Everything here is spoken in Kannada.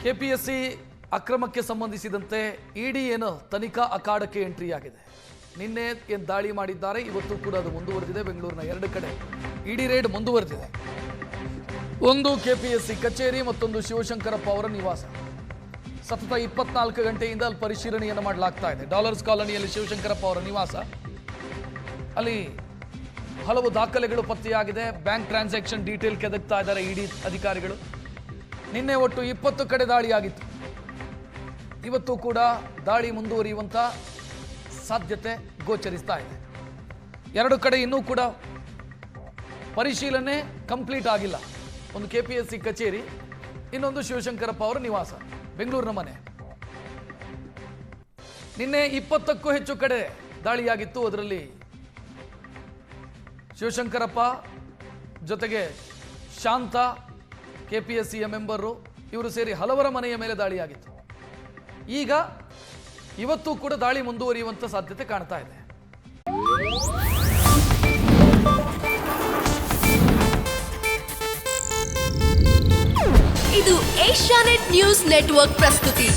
ಕೆಪಿಎಸ್ಸಿ ಅಕ್ರಮಕ್ಕೆ ಸಂಬಂಧಿಸಿದಂತೆ ಇಡಿ ಏನು ತನಿಖಾ ಅಖಾಡಕ್ಕೆ ಎಂಟ್ರಿ ಆಗಿದೆ. ನಿನ್ನೆ ಏನು ದಾಳಿ ಮಾಡಿದ್ದಾರೆ, ಇವತ್ತು ಕೂಡ ಅದು ಮುಂದುವರೆದಿದೆ. ಬೆಂಗಳೂರಿನ 2 ಕಡೆ ಇಡಿ ರೇಡ್ ಮುಂದುವರೆದಿದೆ. ಒಂದು ಕೆಪಿಎಸ್ಸಿ ಕಚೇರಿ, ಮತ್ತೊಂದು ಶಿವಶಂಕರಪ್ಪ ಅವರ ನಿವಾಸ. ಸತತ 24 ಗಂಟೆಯಿಂದ ಅಲ್ಲಿ ಪರಿಶೀಲನೆಯನ್ನು ಮಾಡಲಾಗ್ತಾ ಇದೆ. ಡಾಲರ್ಸ್ ಕಾಲೋನಿಯಲ್ಲಿ ಶಿವಶಂಕರಪ್ಪ ಅವರ ನಿವಾಸ, ಅಲ್ಲಿ ಹಲವು ದಾಖಲೆಗಳು ಪತ್ತೆಯಾಗಿದೆ. ಬ್ಯಾಂಕ್ ಟ್ರಾನ್ಸಾಕ್ಷನ್ ಡೀಟೇಲ್ ಕೆದಕ್ತಾ ಇದ್ದಾರೆ ಇಡಿ ಅಧಿಕಾರಿಗಳು. ನಿನ್ನೆ ಒಟ್ಟು 20 ಕಡೆ ದಾಳಿಯಾಗಿತ್ತು. ಇವತ್ತು ಕೂಡ ದಾಳಿ ಮುಂದುವರಿಯುವಂಥ ಸಾಧ್ಯತೆ ಗೋಚರಿಸ್ತಾ ಇದೆ. 2 ಕಡೆ ಇನ್ನೂ ಕೂಡ ಪರಿಶೀಲನೆ ಕಂಪ್ಲೀಟ್ ಆಗಿಲ್ಲ. ಒಂದು ಕೆಪಿಎಸ್ಸಿ ಕಚೇರಿ, ಇನ್ನೊಂದು ಶಿವಶಂಕರಪ್ಪ ಅವರ ನಿವಾಸ, ಬೆಂಗಳೂರಿನ ಮನೆ. ನಿನ್ನೆ 20ಕ್ಕೂ ಹೆಚ್ಚು ಕಡೆ ದಾಳಿಯಾಗಿತ್ತು. ಅದರಲ್ಲಿ ಶಿವಶಂಕರಪ್ಪ ಜೊತೆಗೆ ಶಾಂತ, ಕೆಪಿಎಸ್ಸಿಯ ಮೆಂಬರು, ಇವರು ಸೇರಿ ಹಲವರ ಮನೆಯ ಮೇಲೆ ದಾಳಿಯಾಗಿತ್ತು. ಈಗ ಇವತ್ತು ಕೂಡ ದಾಳಿ ಮುಂದುವರಿಯುವಂತ ಸಾಧ್ಯತೆ ಕಾಣ್ತಾ ಇದೆ. ಇದು ಏಷ್ಯಾನೆಟ್ ನ್ಯೂಸ್ ನೆಟ್ವರ್ಕ್ ಪ್ರಸ್ತುತಿ.